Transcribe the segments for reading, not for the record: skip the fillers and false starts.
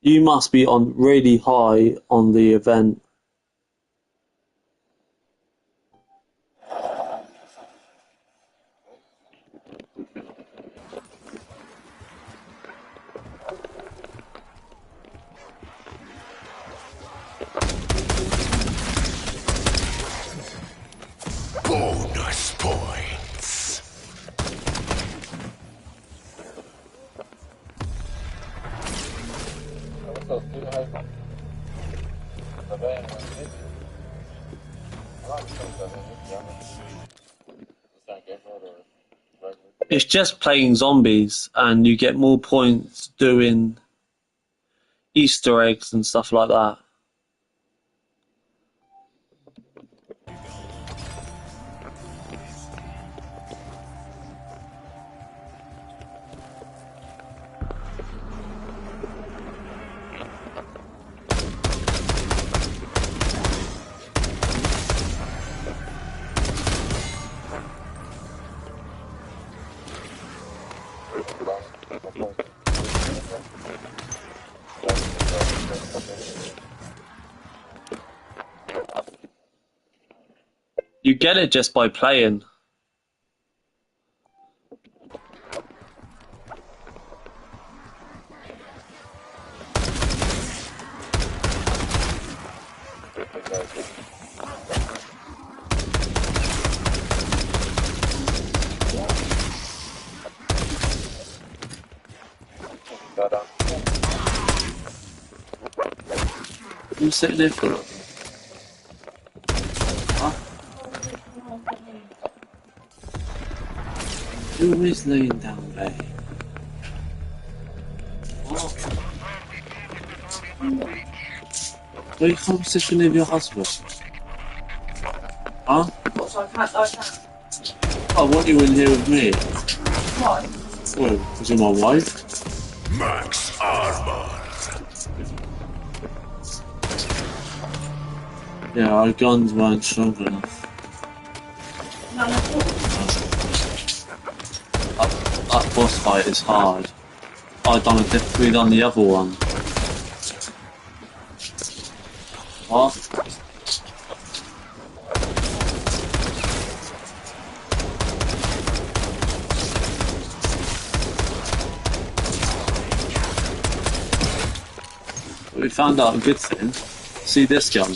You must be on really high on the event. Bonus points. It's just playing zombies, and you get more points doing Easter eggs and stuff like that. You get it just by playing. You sitting there for it? Huh? You're always laying down, babe. What? Why you come sitting with your husband? Huh? What, so I can't. I want you in here with me. Why? Well, because you're my wife. Max armor. Yeah, our guns weren't strong enough. No, That boss fight is hard. We done the other one. What? We found out a good thing. See this gun?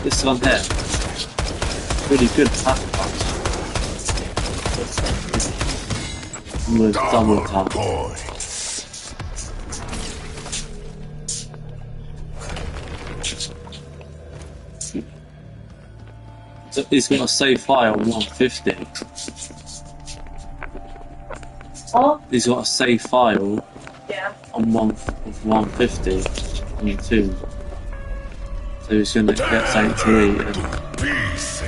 This one here. Really good attack punch. With double tap. Points. So he's got a save fire on 150. oh, He's got a save file yeah. on 150 on the 2. So he's gonna get Saint to eat and Pieces.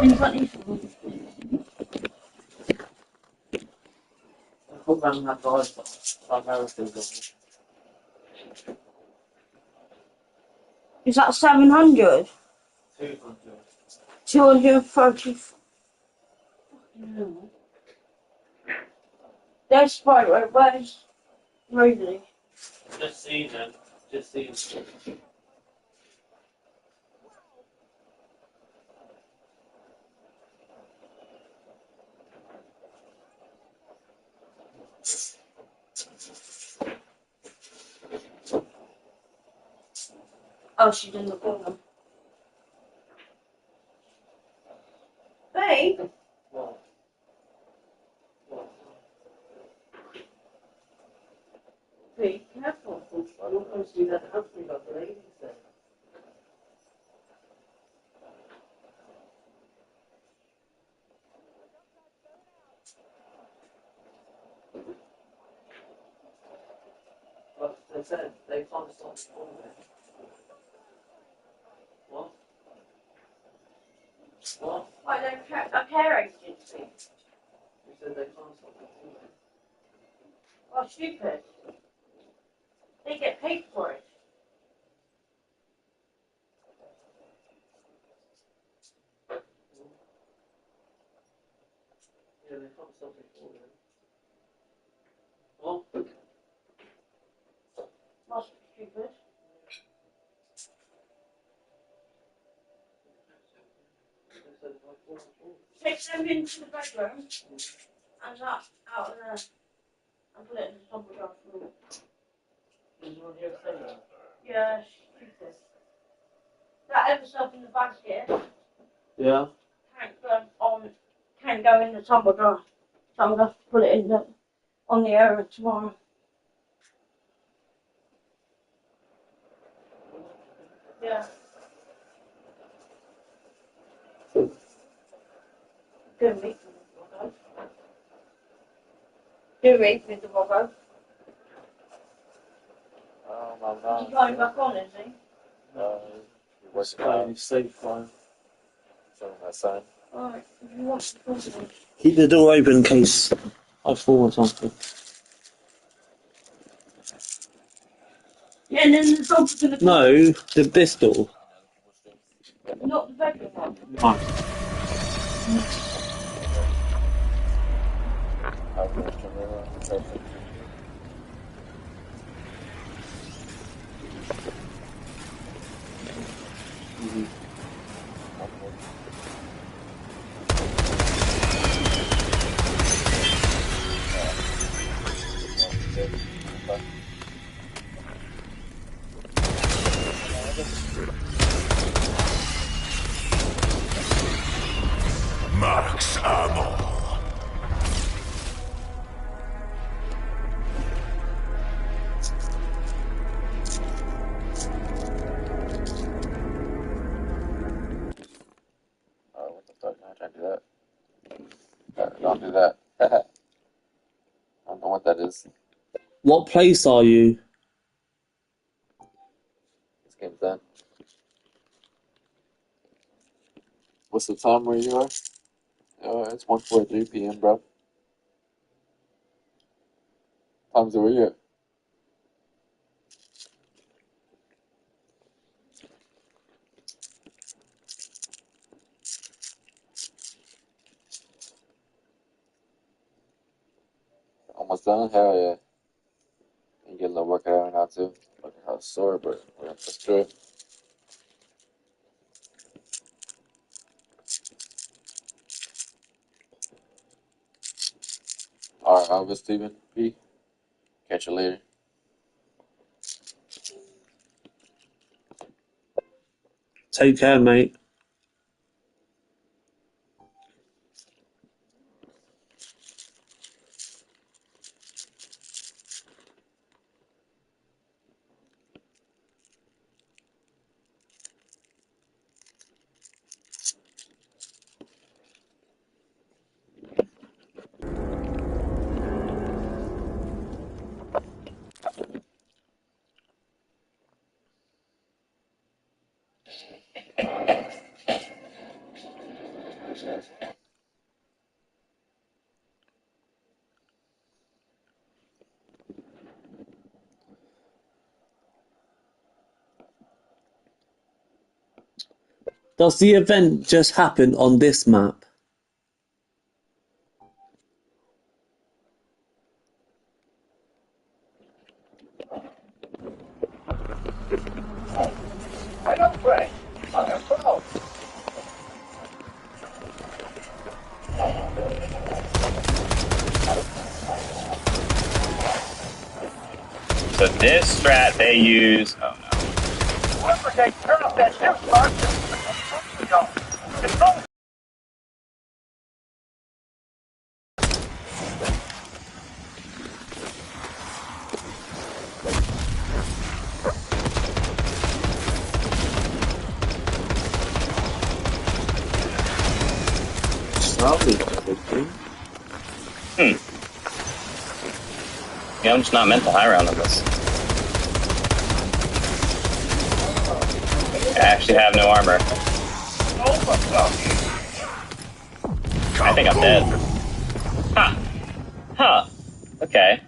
And you got these. Is that 700? 230. There's Spyro. Where's Rosalie? Just see them. Just see them. Oh, she's in the corner. Babe? Be careful. I don't want to see that happening, but the lady said. But they said they can't stop it. What? What? Why don't a care agency? You said they can't stop it. Oh, stupid. They get paid for it. Yeah, they can't stop it. What? them into the bedroom and that out of there. And put it in the top of the room. Yeah, keep it. That other stuff in the basket Yeah. can't go in the tumble dryer. So I'm gonna have to put it in on the area tomorrow. Yeah. Good meat with the Woggo. Good meat with the Woggo. He's going back on, is he? What's playing his safe phone? Alright, if you want to talk to him. Keep the door open in case I fall or something. Yeah, and then the dog's gonna come. No, this door. Not the bedroom one. No. Max ammo. Oh, what the fuck? I'm trying to do that. Don't do that. I don't know what that is. What place are you? This game's done. What's the time where you are? Oh, it's 1:43 p.m., bro. Time's where you at? Almost done? Hell yeah. You get a little workout right now, too. Fucking how sore, but we're gonna push through it. Alright, Elvis Steven P. Catch you later. Take care, mate. Does the event just happen on this map? I don't pray. I am proud. So this strat they use. Oh no. Whoever takes care of that ship starts. Control. Yeah, I'm just not meant to high round on this. I actually have no armor. I think I'm dead. Huh. Huh. Okay.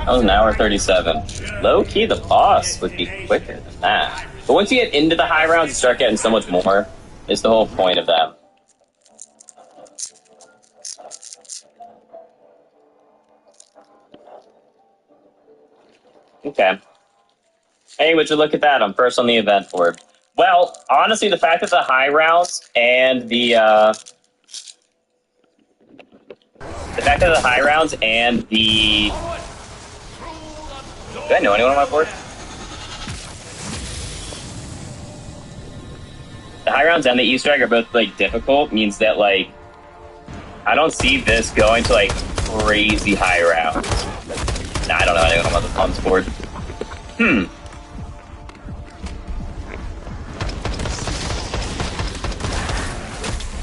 That was an hour 37. Low key, the boss would be quicker than that. But once you get into the high rounds, you start getting so much more. It's the whole point of them. Okay. Hey, would you look at that? I'm first on the event board. Well, honestly, the fact that the high rounds and the fact that the high rounds and the... Do I know anyone on my board? The high rounds and the Easter egg are both, like, difficult, means that, like, I don't see this going to, like, crazy high rounds. Nah, I don't know anyone on the Plums board.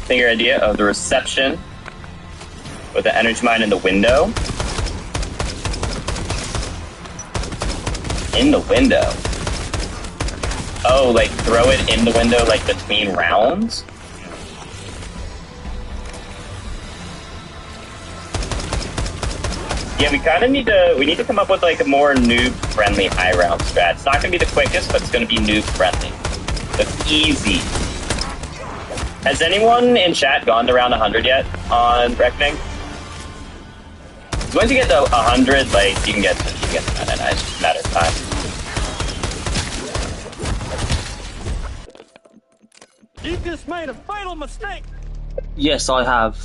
Think your idea of the reception with the energy mine in the window. In the window. Oh, like throw it in the window, like between rounds? Yeah, we kind of need to come up with like a more noob-friendly high round strat. It's not going to be the quickest, but it's going to be noob-friendly. It's easy. Has anyone in chat gone to round 100 yet on Reckoning? So once you get to 100, like, you can get to 99. It's just a matter of time. You just made a fatal mistake. Yes, I have.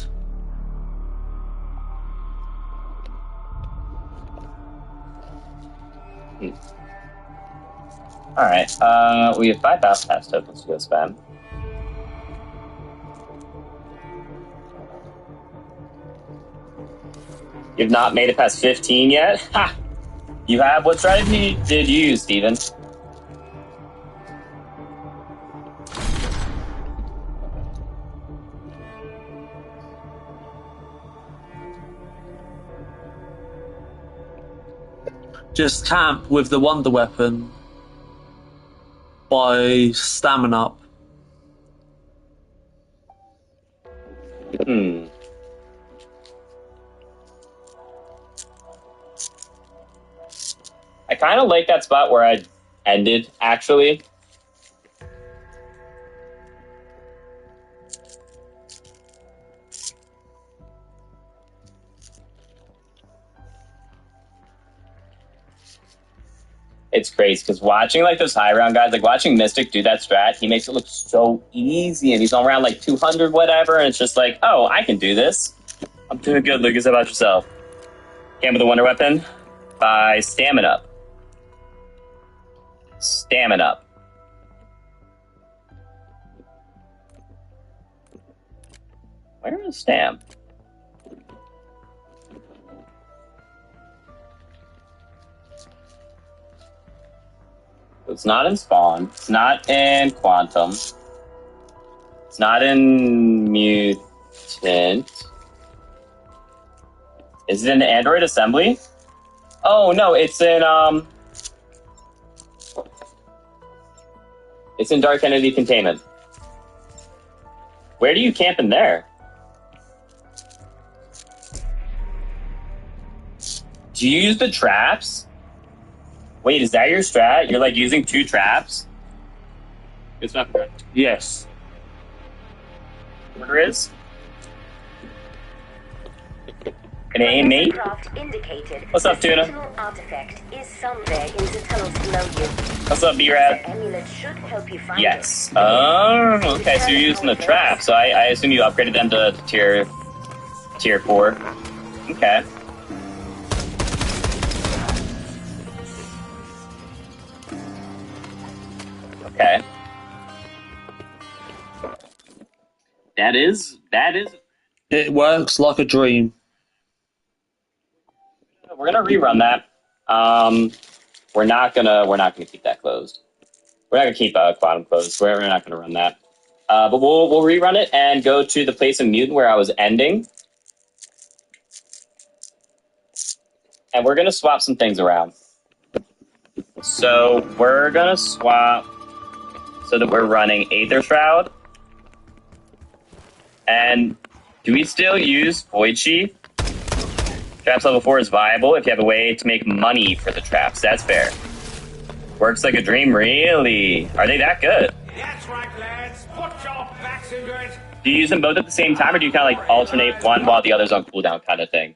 Alright, we have 5,000 pass tokens to go spend. You've not made it past 15 yet? Ha! You have? What strategy did you use, Steven? Just camp with the wonder weapon by stamina up. I kind of like that spot where I ended, actually. It's crazy, because watching, like, those high round guys, like, watching Mystic do that strat, he makes it look so easy, and he's on around, like, 200, whatever, and it's just like, oh, I can do this. I'm doing good, Lucas. How about yourself? Camp with the wonder weapon by Stamina. Stamina. Where is Stam? It's not in Spawn. It's not in Quantum. It's not in Mutant. Is it in Android Assembly? Oh no, it's in it's in Dark Entity Containment. Where do you camp in there? Do you use the traps? Wait, is that your strat? You're like using 2 traps? It's not correct. Yes. Order is? Can it aim me? What's up, Tuna? Artifact is somewhere in the tunnels below you. What's up, B-Rad? The amulet should help you find Yes. Oh, okay, so you're using the trap. So I assume you upgraded them to tier 4. Okay. Okay. That is. It works like a dream. We're gonna rerun that. We're not gonna keep that closed. We're not gonna keep Quantum closed. We're not gonna run that. But we'll rerun it and go to the place in Mutant where I was ending. And we're gonna swap some things around. So we're gonna swap so that we're running Aether Shroud. And do we still use Void Sheath? Traps level 4 is viable if you have a way to make money for the traps. That's fair. Works like a dream, really? Are they that good? That's right, lads. Put your backs into it. Do you use them both at the same time, or do you kind of like alternate one while the other's on cooldown kind of thing?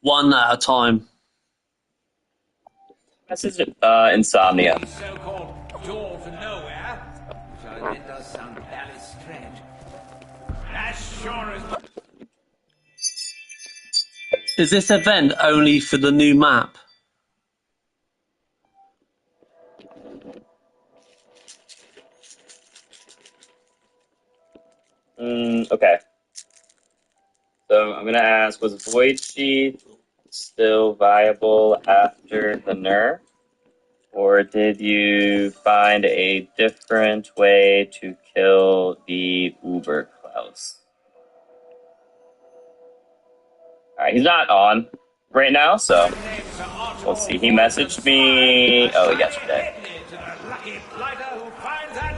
One at a time. This is Insomnia. So-called door to nowhere. So it does sound very strange. As sure as... Is this event only for the new map? Okay. So I'm gonna ask, was Void Sheath still viable after the nerf? Or did you find a different way to kill the Uber Klaus? Alright, he's not on right now, so let's see. He messaged me yesterday.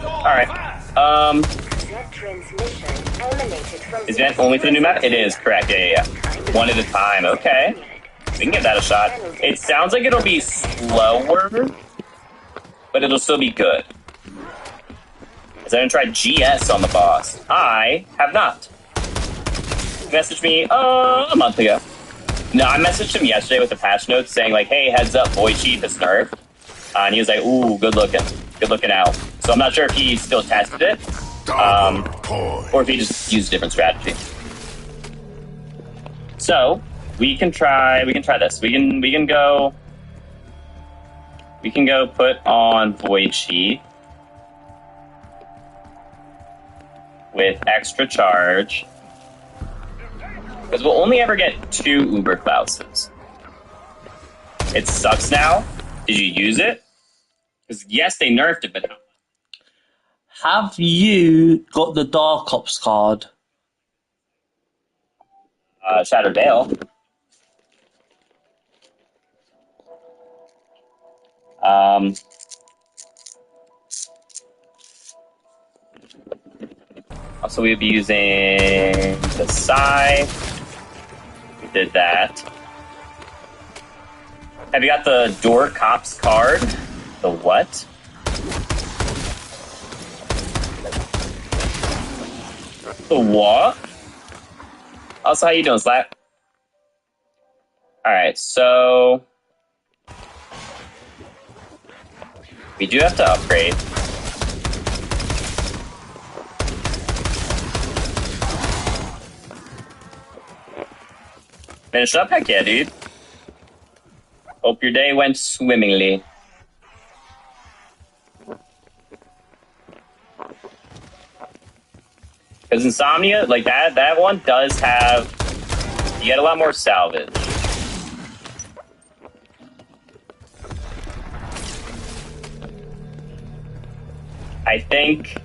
Alright. Is that only for the new map? It is, correct. Yeah. One at a time. Okay. We can give that a shot. It sounds like it'll be slower, but it'll still be good. Is I gonna try GS on the boss? I have not. He messaged me a month ago. No, I messaged him yesterday with a patch note saying like, "Hey, heads up, Void Sheath is nerfed," and he was like, "Ooh, good looking out." So I'm not sure if he still tested it, or if he just used a different strategy. So we can try this. We can go put on Void Sheath with extra charge, because we'll only ever get 2 Uber Klauses. It sucks now. Did you use it? Because yes, they nerfed it, but Have you got the Dark Ops card? Shattered Veil. Also, we'd be using the Scythe. We did that. Have you got the Door Cops card? The what? The what? Also, how you doing, Slap? Alright, so we do have to upgrade. Finish up? Heck yeah, dude. Hope your day went swimmingly. Because Insomnia, like that one does have, you get a lot more salvage. I think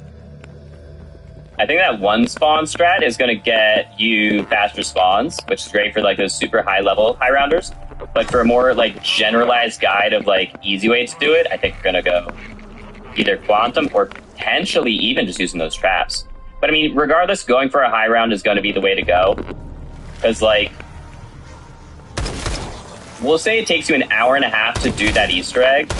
that one spawn strat is going to get you faster spawns, which is great for like those super high level high rounders. But for a more like generalized guide of like easy way to do it, I think we're going to go either Quantum or potentially even just using those traps. But I mean, regardless, going for a high round is going to be the way to go. Because like, we'll say it takes you an hour and a half to do that Easter egg.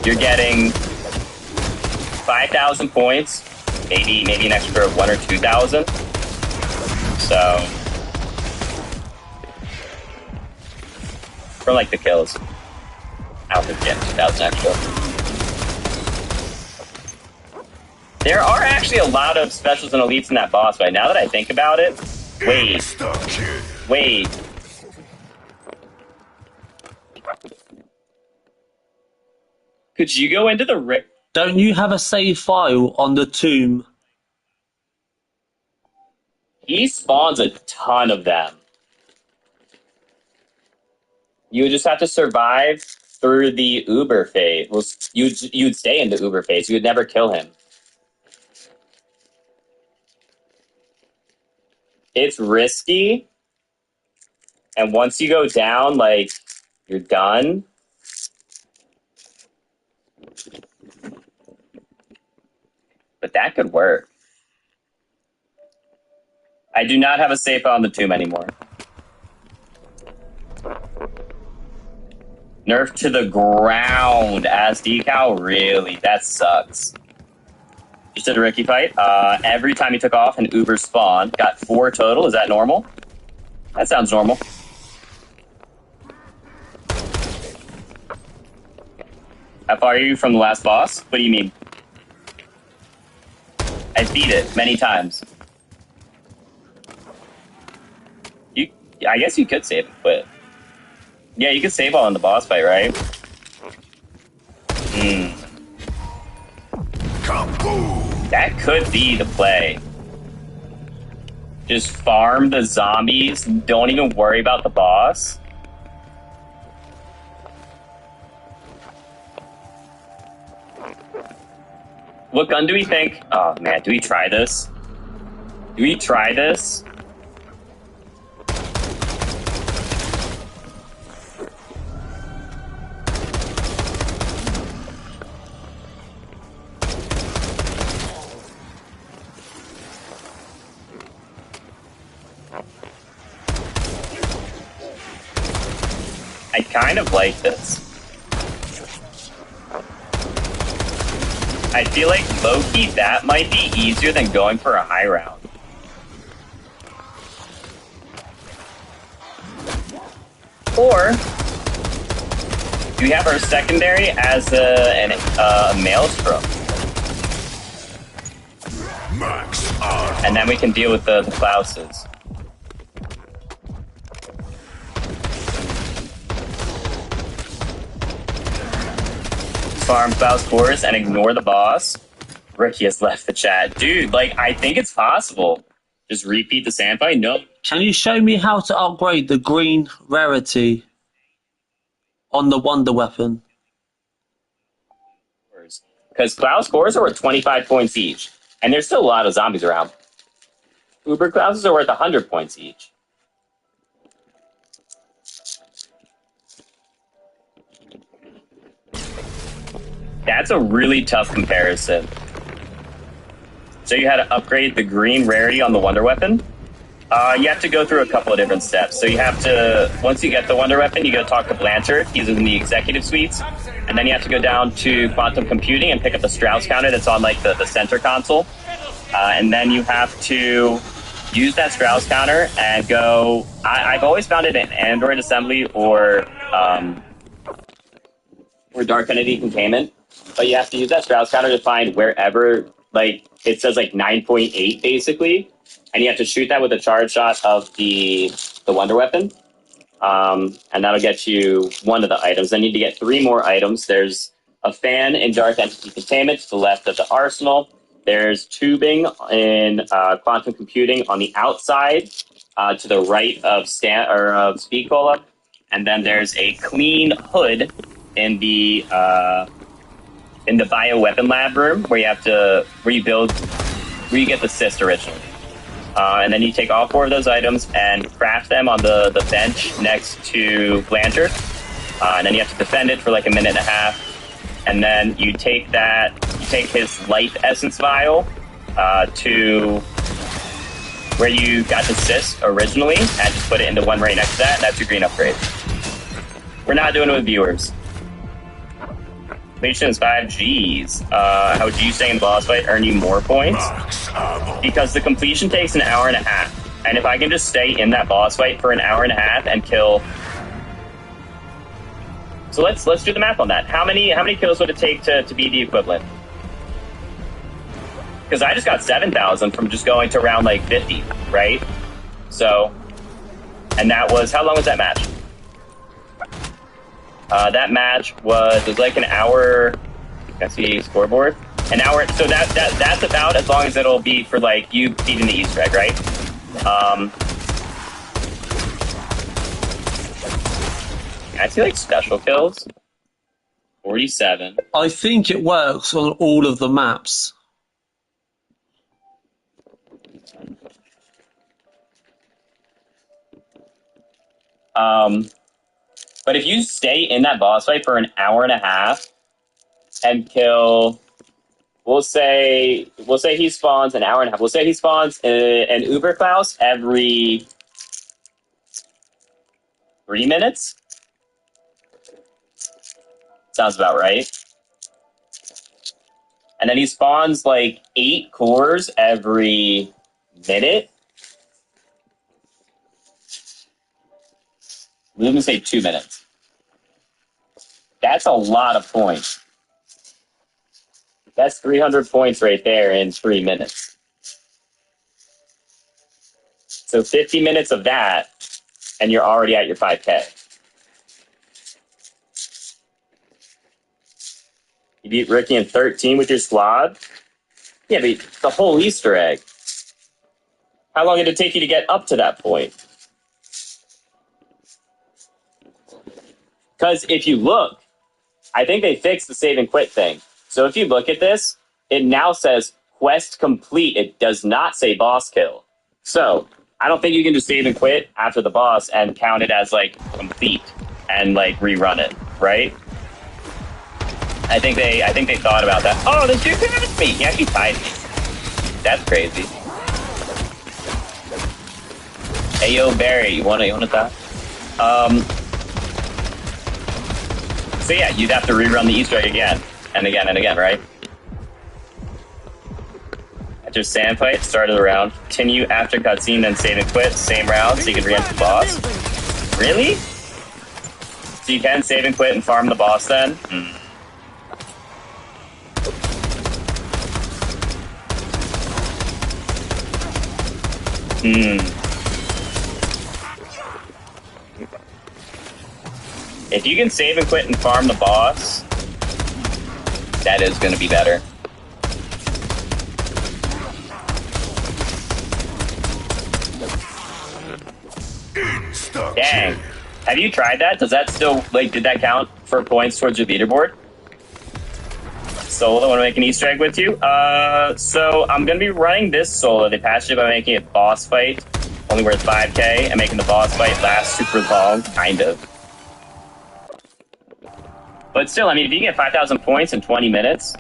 You're getting 5,000 points, maybe an extra 1,000 or 2,000. So for like the kills, I don't think you get 2,000 extra. There are actually a lot of specials and elites in that boss fight. Now that I think about it, wait. Could you go into the Don't you have a save file on the tomb? He spawns a ton of them. You would just have to survive through the Uber phase. Well, you'd stay in the Uber phase. You would never kill him. It's risky, and once you go down, like, you're done. But that could work. I do not have a safe on the tomb anymore. Nerf to the ground as decal? Really? That sucks. Just did a rookie fight. Every time he took off, an Uber spawned. Got 4 total. Is that normal? That sounds normal. How far are you from the last boss? What do you mean? I beat it many times. I guess you could save it, but... Yeah, you could save all in the boss fight, right? That could be the play. Just farm the zombies, don't even worry about the boss. What gun do we think? Oh man, do we try this? Do we try this? I kind of like this. I feel like low-key that might be easier than going for a high round. Or do we have our secondary as a maelstrom? And then we can deal with the Klauses. Farm Klaus cores and ignore the boss. Ricky has left the chat. Dude, like, I think it's possible. Just repeat the sand fight? No. Can you show me how to upgrade the green rarity on the Wonder Weapon? Because Klaus cores are worth 25 points each. And there's still a lot of zombies around. Uber Klauses are worth 100 points each. That's a really tough comparison. So you had to upgrade the green rarity on the Wonder Weapon. You have to go through a couple of different steps. So you have to, once you get the Wonder Weapon, you go talk to Blanchard. He's in the executive suites. And then you have to go down to quantum computing and pick up the Strauss counter that's on like the center console. And then you have to use that Strauss counter and go, I've always found it in Android Assembly or Dark Entity Containment. But you have to use that Strauss counter to find wherever, like, it says, like, 9.8, basically. And you have to shoot that with a charge shot of the Wonder Weapon. And that'll get you one of the items. Then you need to get 3 more items. There's a fan in Dark Entity Containment to the left of the arsenal. There's tubing in quantum computing on the outside to the right of Speed Cola. And then there's a clean hood in the bioweapon lab room where you get the cyst originally. And then you take all 4 of those items and craft them on the bench next to Blanchard. And then you have to defend it for like a minute and a half. And then you take his life essence vial to where you got the cyst originally and just put it into one right next to that, and that's your green upgrade. We're not doing it with viewers. Completion is 5 Gs. How would you say in the boss fight earn you more points? Because the completion takes an hour and a half. And if I can just stay in that boss fight for an hour and a half and kill... So let's do the math on that. How many kills would it take to be the equivalent? Because I just got 7,000 from just going to around like 50, right? So, and that was, how long was that match? That match was like an hour. Can I see scoreboard? An hour. So that's about as long as it'll be for like you beating the Easter egg, right? I see like special kills. 47. I think it works on all of the maps. But if you stay in that boss fight for an hour and a half and kill, we'll say he spawns an hour and a half. We'll say he spawns an Uber Klaus every 3 minutes. Sounds about right. And then he spawns like 8 cores every minute. Let me say 2 minutes. That's a lot of points. That's 300 points right there in 3 minutes. So 50 minutes of that, and you're already at your 5K. You beat Ricky in 13 with your squad? Yeah, but the whole Easter egg. How long did it take you to get up to that point? Because if you look, I think they fixed the save and quit thing. So if you look at this, it now says quest complete. It does not say boss kill. So I don't think you can just save and quit after the boss and count it as like complete and like rerun it, right? I think they thought about that. Oh, this dude hit me. He actually tied me. That's crazy. Hey yo, Barry, you wanna die? So yeah, you'd have to rerun the Easter egg again and again and again, right? After sand fight, start of the round. Continue after cutscene, then save and quit. Same round, so you can re-enter the boss. Really? So you can save and quit and farm the boss then? If you can save and quit and farm the boss, that is going to be better. Dang. Have you tried that? Does that still, like, did that count for points towards your leaderboard? Solo, want to make an Easter egg with you? So I'm going to be running this solo. They patched it by making it boss fight, only worth 5K, and making the boss fight last super long, kind of. But still, I mean, if you get 5,000 points in 20 minutes,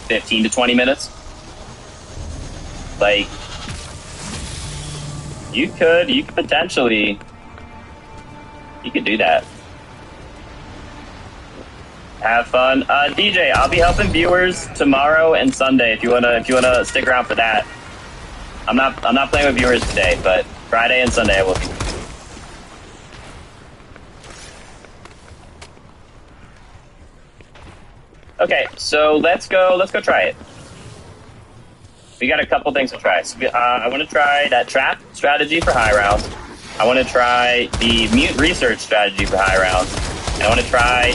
15 to 20 minutes, like, you could potentially, you could do that. Have fun. DJ, I'll be helping viewers tomorrow and Sunday if you wanna stick around for that. I'm not playing with viewers today, but Friday and Sunday I will be. Okay, so let's go try it. We got a couple things to try. So, I want to try that trap strategy for high rounds. I want to try the mute research strategy for high rounds. And I want to try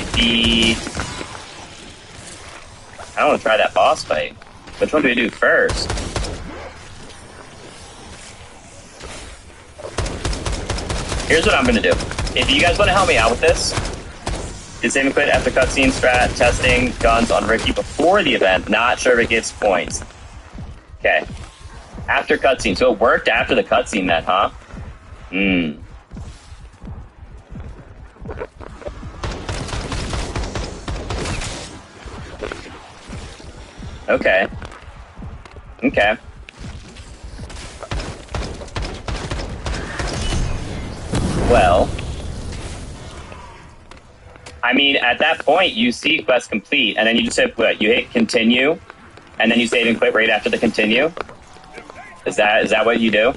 that boss fight. Which one do we do first? Here's what I'm going to do. If you guys want to help me out with this, did save and quit after cutscene strat, testing guns on Ricky before the event. Not sure if it gets points. Okay. After cutscene. So it worked after the cutscene then, huh? Okay. Okay. Well, I mean, at that point, you see quest complete, and then you just hit what? You hit continue, and then you save and quit right after the continue. Is that what you do?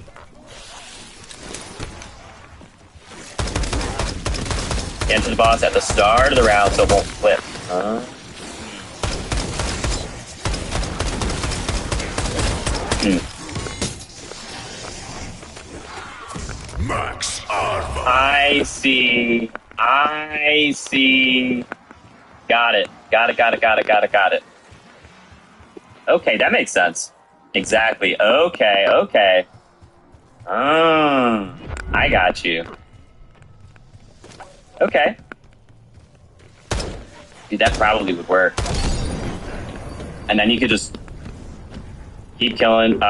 Get to the boss at the start of the round, so it won't flip. Max Arva. I see. Got it. Okay, that makes sense. Exactly. Okay. I got you. Okay. Dude, that probably would work. And then you could just keep killing.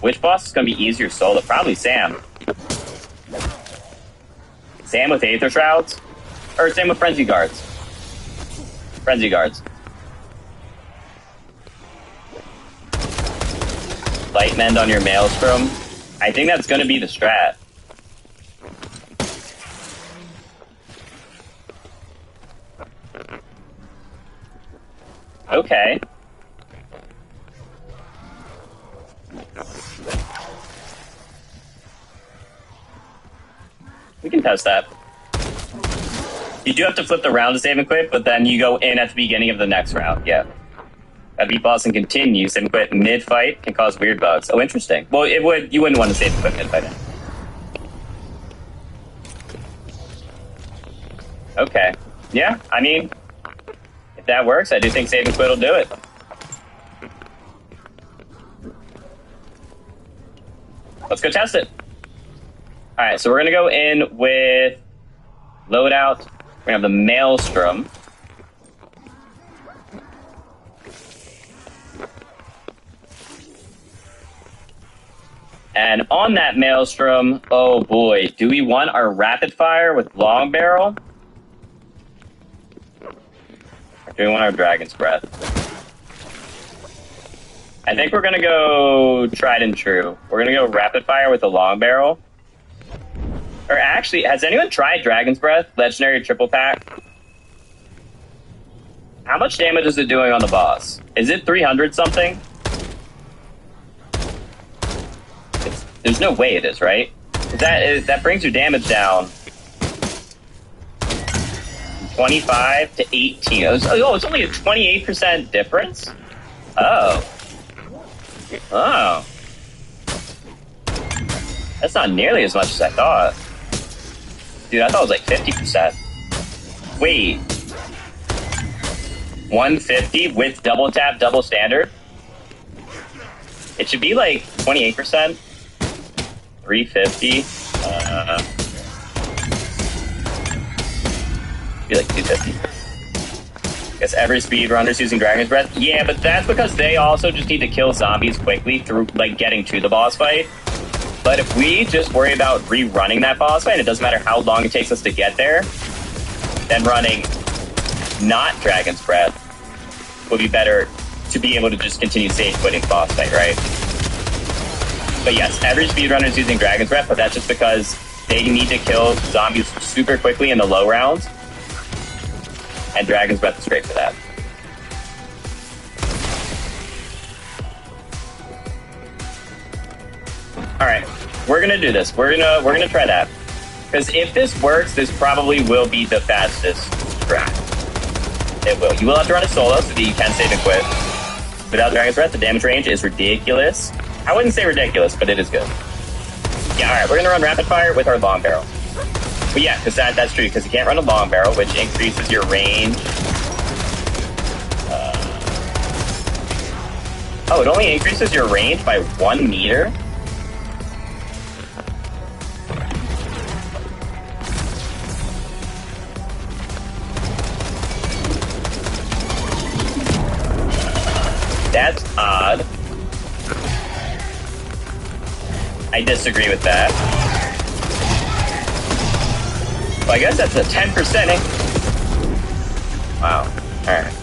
Which boss is going to be easier solo? Probably Sam. Sam with Aether Shrouds? Or Sam with Frenzy Guards? Frenzy Guards. Light Mend on your Maelstrom. I think that's going to be the strat. Okay. We can test that. You do have to flip the round to save and quit, but then you go in at the beginning of the next round. Yeah. Gotta beat boss and continue. Save and quit mid-fight can cause weird bugs. Oh, interesting. Well, it would. You wouldn't want to save and quit mid-fight. Okay. Yeah, I mean, if that works, I do think save and quit will do it. Let's go test it. Alright, so we're gonna go in with loadout. We're gonna have the Maelstrom. And on that Maelstrom, oh boy, do we want our rapid fire with long barrel? Or do we want our Dragon's Breath? I think we're gonna go tried and true. We're gonna go rapid fire with the long barrel. Or actually, has anyone tried Dragon's Breath? Legendary triple pack? How much damage is it doing on the boss? Is it 300 something? There's no way it is, right? That brings your damage down 25 to 18. Oh, it's only a 28% difference? Oh. Oh. That's not nearly as much as I thought. Dude, I thought it was like 50%. Wait. 150 with double tap, double standard? It should be like 28%. 350. Be like 250. I guess every speedrunner's using Dragon's Breath. Yeah, but that's because they also just need to kill zombies quickly through like getting to the boss fight. But if we just worry about rerunning that boss fight, it doesn't matter how long it takes us to get there, then running not Dragon's Breath would be better to be able to just continue save quitting the boss fight, right? But yes, every speedrunner is using Dragon's Breath, but that's just because they need to kill zombies super quickly in the low rounds, and Dragon's Breath is great for that. Alright, we're gonna do this. We're gonna try that. Because if this works, this probably will be the fastest track. It will. You will have to run it solo so that you can save and quit. Without Dragon's Breath, the damage range is ridiculous. I wouldn't say ridiculous, but it is good. Yeah, alright, we're gonna run rapid fire with our long barrel. But yeah, because that's true, because you can't run a long barrel, which increases your range. Oh, it only increases your range by 1 meter? That's odd. I disagree with that. Well, I guess that's a 10%. Wow. Alright.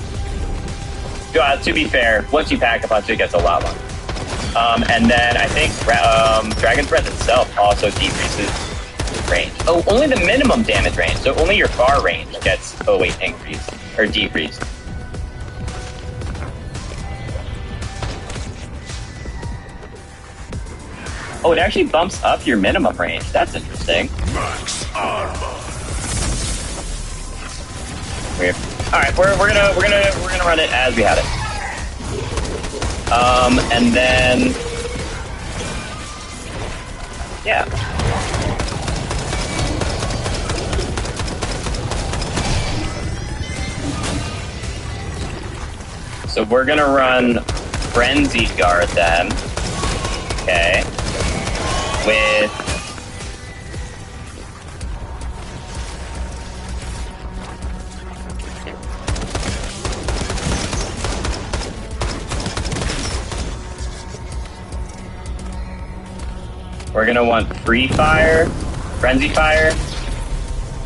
To be fair, once you pack a punch, it gets a lot more. And then I think Dragon's Breath itself also decreases range. Oh, only the minimum damage range. So only your far range gets, increased. Or decreased. Oh, it actually bumps up your minimum range. That's interesting. Max armor. Weird. All right, we're gonna run it as we had it. And then yeah. So we're gonna run Frenzied Guard then. Okay. With we're gonna want Free Fire, Frenzy Fire,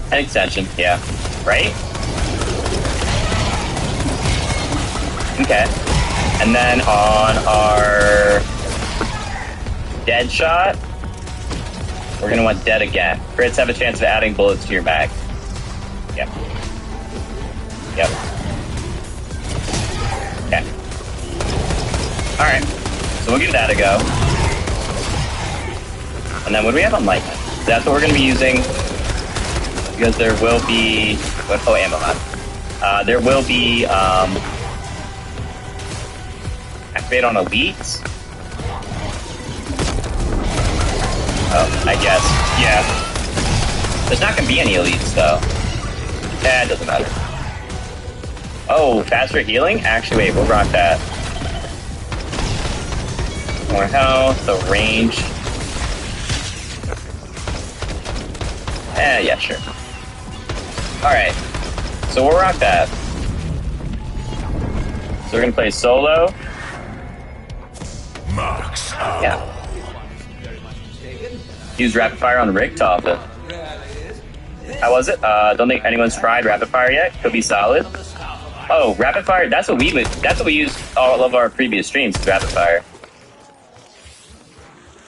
and Extension, yeah. Right? Okay. And then on our Dead Shot, we're gonna want Dead again. Crits have a chance of adding bullets to your mag. Yep. Yep. Alright, so we'll give that a go. And then what do we have on lightning? That's what we're going to be using. Because there will be... Oh, ammo left. There will be... activate on elites? Oh, I guess. Yeah. There's not going to be any elites, though. Yeah, it doesn't matter. Oh, faster healing? Actually, wait, we'll rock that. More health, the range. Yeah, sure. Alright, so we'll rock that. So we're gonna play solo. Max. Yeah. Use rapid fire on Rick to off it. How was it? Don't think anyone's tried rapid fire yet. Could be solid. Oh, rapid fire. That's what we used all of our previous streams. Rapid fire.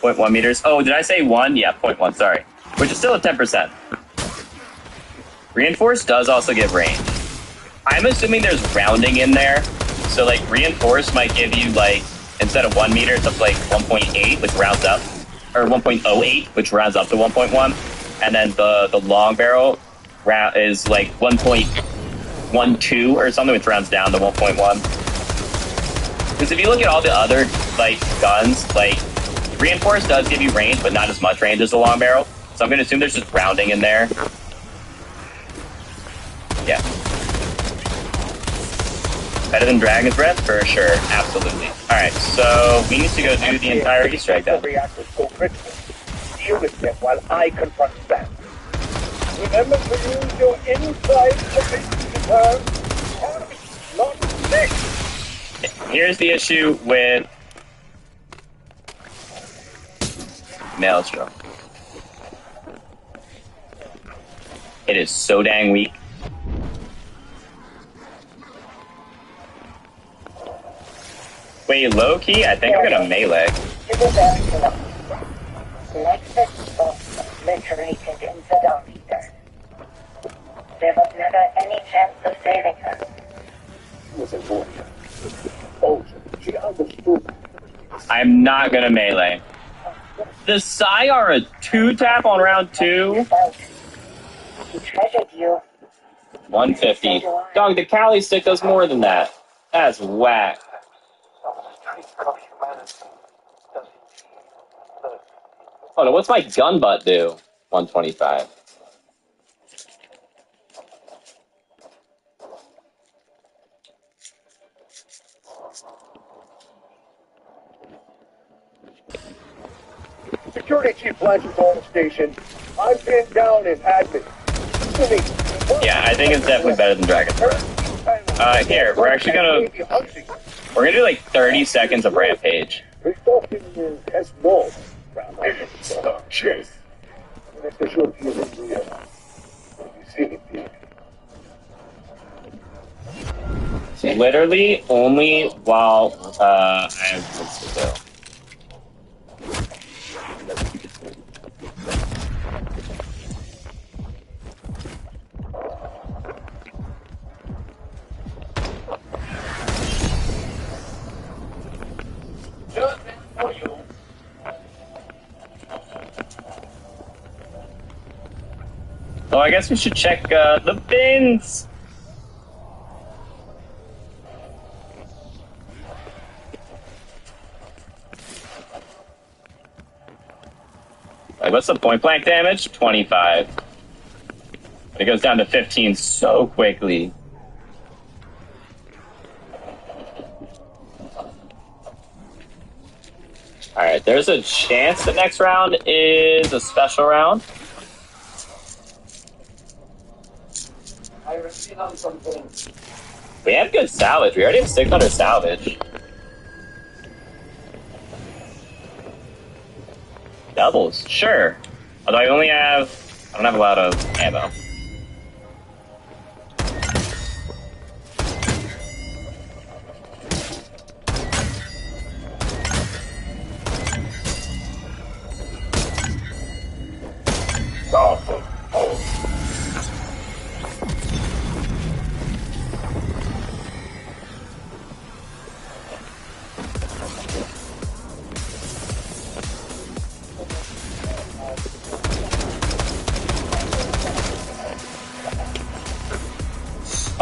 0.1 meters. Oh, did I say 1? Yeah, 0.1. Sorry. Which is still at 10%. Reinforce does also give range. I'm assuming there's rounding in there. So, like, Reinforce might give you, like, instead of 1 meter, it's up to, like, 1.8, which rounds up. Or 1.08, which rounds up to 1.1. And then the long barrel is, like, 1.12 or something, which rounds down to 1.1. Because if you look at all the other, like, guns, like, Reinforce does give you range, but not as much range as the long barrel. So I'm going to assume there's just rounding in there. Yeah. Better than Dragon's Breath? For sure. Absolutely. Alright, so we need to go do the entire Easter egg then. Deal with them while I confront them. Remember to use your inside ability to turn. Not six. Here's the issue with Maelstrom. It is so dang weak. Wait, low key? I think I'm gonna melee. Obliterated in the Dark. There was never any chance of saving her. She was a warrior. Oh, she understood. I'm not gonna melee. The Psy are a 2-tap on round 2. He treasured you. 150. Dog, the Cali stick does more than that. That's whack. Hold on, what's my gun butt do? 125. Security Chief Blanchard's on the station. I'm pinned down in admin. Yeah, I think it's definitely better than Dragon's Breath. Here, we're actually gonna do like 30 seconds of Rampage. Literally only while I have things to do. Oh, I guess we should check the bins. Like, what's the point blank damage? 25. It goes down to 15 so quickly. Alright, there's a chance the next round is a special round. We have good salvage. We already have 600 salvage. Doubles, sure. Although I don't have a lot of ammo.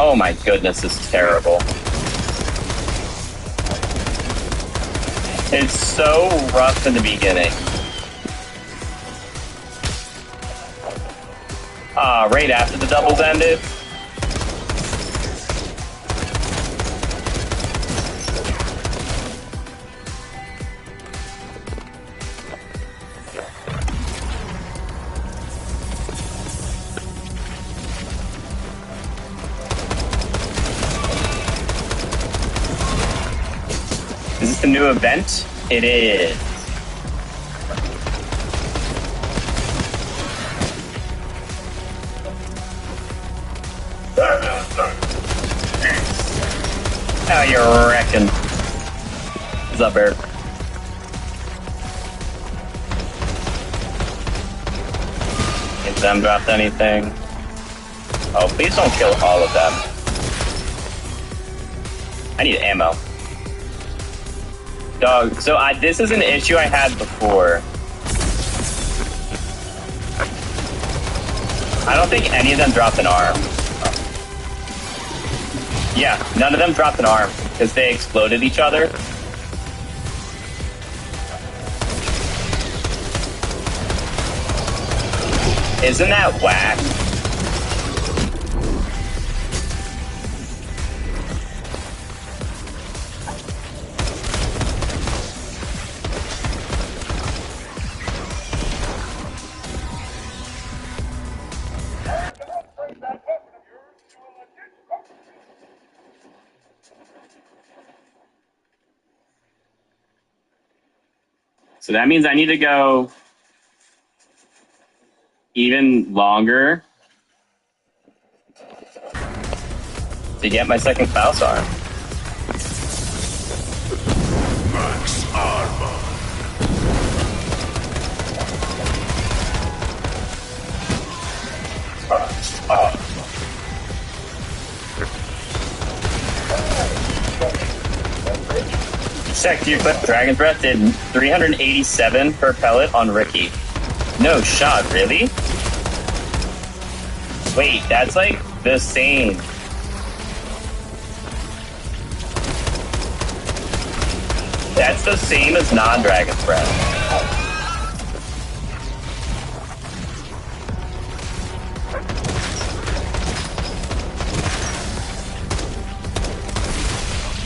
Oh my goodness, this is terrible. It's so rough in the beginning. Right after the doubles ended. Is this the new event? It is. How you reckon? What's up, Eric? If them dropped anything. Oh, please don't kill all of them. I need ammo. Dog, so this is an issue I had before. I don't think any of them dropped an arm. Yeah, none of them dropped an arm, because they exploded each other. Isn't that whack? So that means I need to go even longer to get my second Faust arm. Max armor. Check your clip. Dragon's Breath did 387 per pellet on Ricky. No shot, really? Wait, that's like the same. That's the same as non-Dragon's Breath.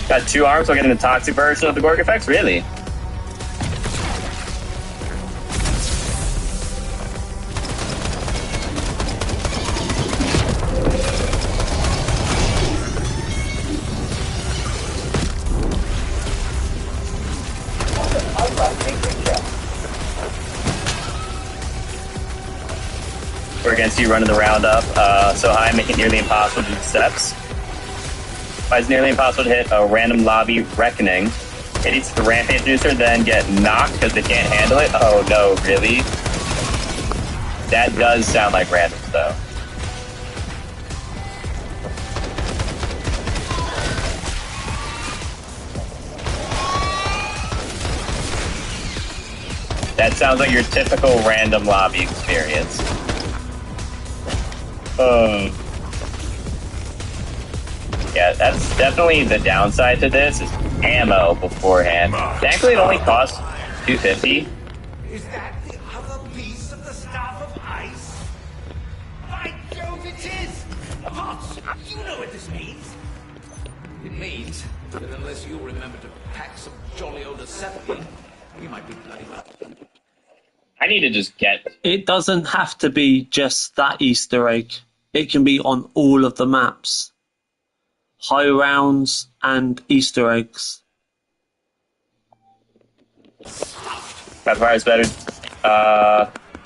Got 2 arms while getting the toxic version of the Gorg effects? Really? We're against you running the roundup. So high, make it nearly impossible to do steps. Why it's nearly impossible to hit a random lobby reckoning. It eats the rampage juicer, then get knocked because they can't handle it. Oh no, really? That does sound like random though. That sounds like your typical random lobby experience. Yeah, that's definitely the downside to this, is ammo beforehand. Thankfully, it only costs $250. Is that the other piece of the Staff of Ice? By Jove, it is! Potts, you know what this means. It means that unless you remember to pack some jolly old assembly, we might be bloody well. I need to just get... It doesn't have to be just that Easter egg. It can be on all of the maps. High rounds and Easter eggs. Rapid fire is better.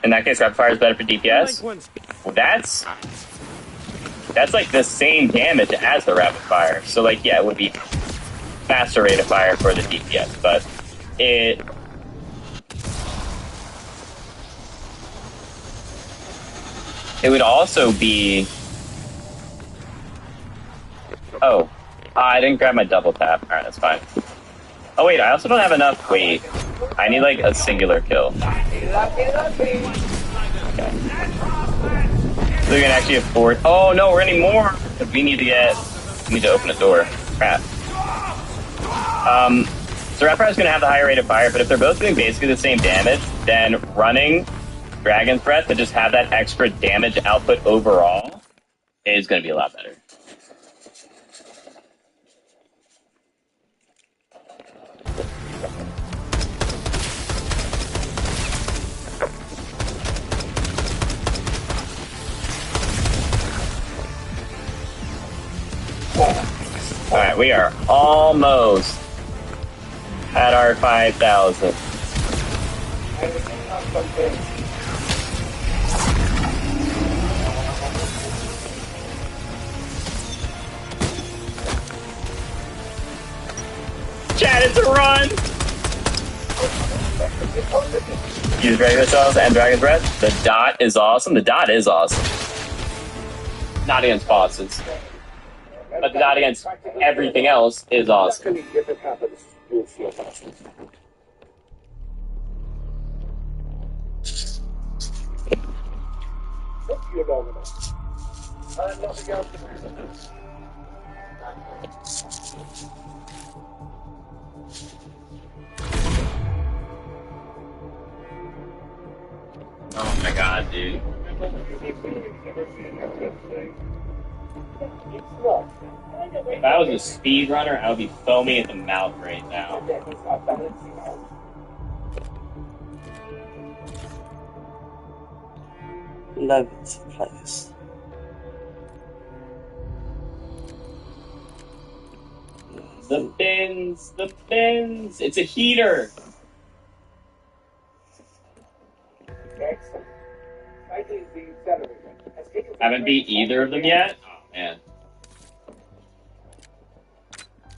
In that case, rapid fire is better for DPS. Well, that's like the same damage as the rapid fire. So, like, yeah, it would be faster rate of fire for the DPS, but it... It would also be... Oh, I didn't grab my double tap. Alright, that's fine. Oh wait, I also don't have enough weight. I need like a singular kill. Okay. So we can actually afford... Oh no, we're getting more! Because we need to open a door. Crap. So Rat is going to have the higher rate of fire, but if they're both doing basically the same damage, then running Dragon's Breath to just have that extra damage output overall is going to be a lot better. Alright, we are almost at our 5,000. Chat, it's a run! Use regular cells and Dragon's Breath. The dot is awesome. The dot is awesome. Not against bosses. But the dot against everything else is awesome. If it happens, you'll feel faster. Took you long enough. Nothing else to do. Oh my god, dude. If I was a speedrunner, I would be foaming at the mouth right now. 11th place. The bins! It's a heater! Excellent. Fighting the accelerator has taken. Haven't beat either of them yet?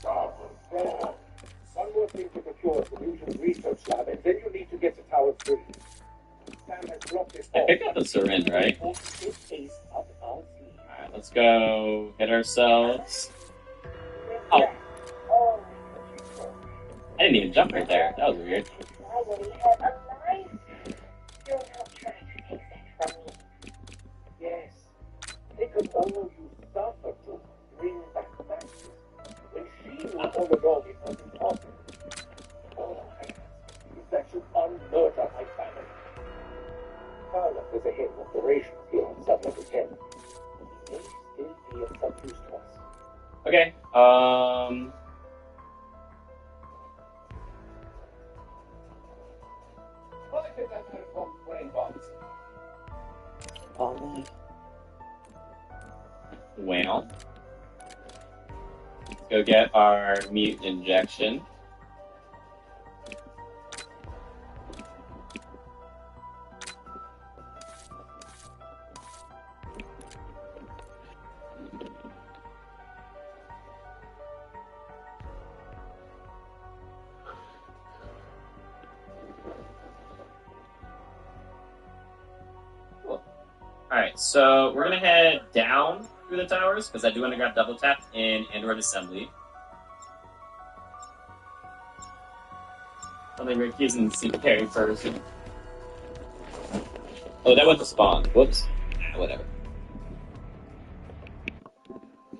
Oh man. One more thing to procure from Fusion Research Lab, and then you need to get to Tower 3. Sam has blocked this I picked up the syringe, right? Alright, let's go hit ourselves. Oh. I didn't even jump right there. That was weird. Yes. Think of all you suffered to bring back Maxis. When she was all alone, it was impossible. Oh, that should unmurder my family. Fowler was a head of operations here on Sublevel 10. He may still be of some use to us. Okay, Well, I think that's my brain bombs. Aren't they? well. Let's go get our mute injection. Alright, so we're going to head down through the towers, because I do want to grab double tap in Android Assembly. Something Rick using the carry person. Oh, that went to spawn. Whoops. Whatever.